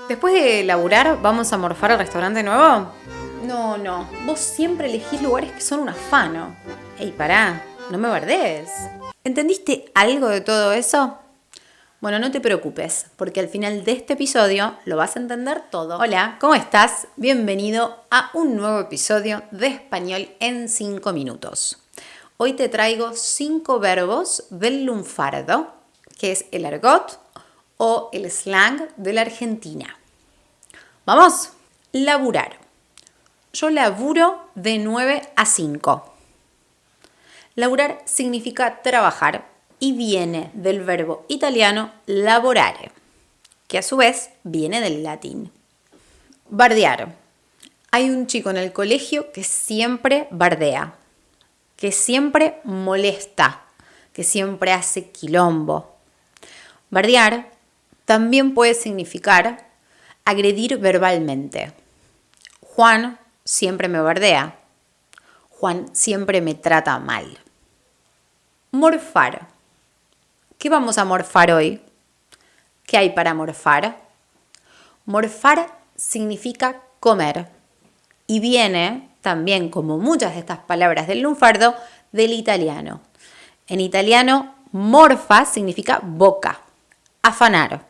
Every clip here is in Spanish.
Después de laburar, ¿vamos a morfar al restaurante nuevo? No, vos siempre elegís lugares que son un afano. Ey, pará, no me bardees. ¿Entendiste algo de todo eso? Bueno, no te preocupes, porque al final de este episodio lo vas a entender todo. Hola, ¿cómo estás? Bienvenido a un nuevo episodio de Español en 5 minutos. Hoy te traigo 5 verbos del lunfardo, que es el argot o el slang de la Argentina. ¿Vamos? Laburar. Yo laburo de 9 a 5. Laburar significa trabajar y viene del verbo italiano lavorare, que a su vez viene del latín. Bardear. Hay un chico en el colegio que siempre bardea, que siempre molesta, que siempre hace quilombo. Bardear también puede significar agredir verbalmente. Juan siempre me bardea. Juan siempre me trata mal. Morfar. ¿Qué vamos a morfar hoy? ¿Qué hay para morfar? Morfar significa comer y viene también, como muchas de estas palabras del lunfardo, del italiano. En italiano, morfa significa boca, afanar.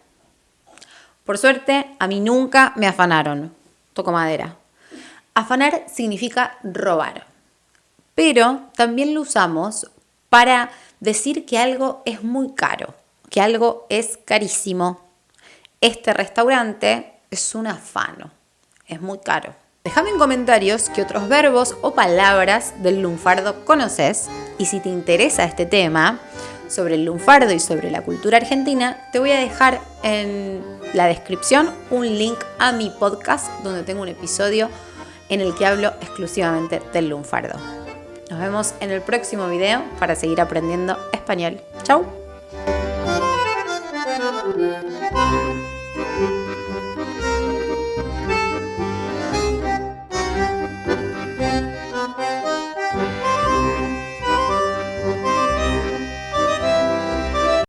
Por suerte, a mí nunca me afanaron. Toco madera. Afanar significa robar, pero también lo usamos para decir que algo es muy caro, que algo es carísimo. Este restaurante es un afano, es muy caro. Déjame en comentarios qué otros verbos o palabras del lunfardo conoces y si te interesa este tema sobre el lunfardo y sobre la cultura argentina, te voy a dejar en la descripción un link a mi podcast donde tengo un episodio en el que hablo exclusivamente del lunfardo. Nos vemos en el próximo video para seguir aprendiendo español. ¡Chau!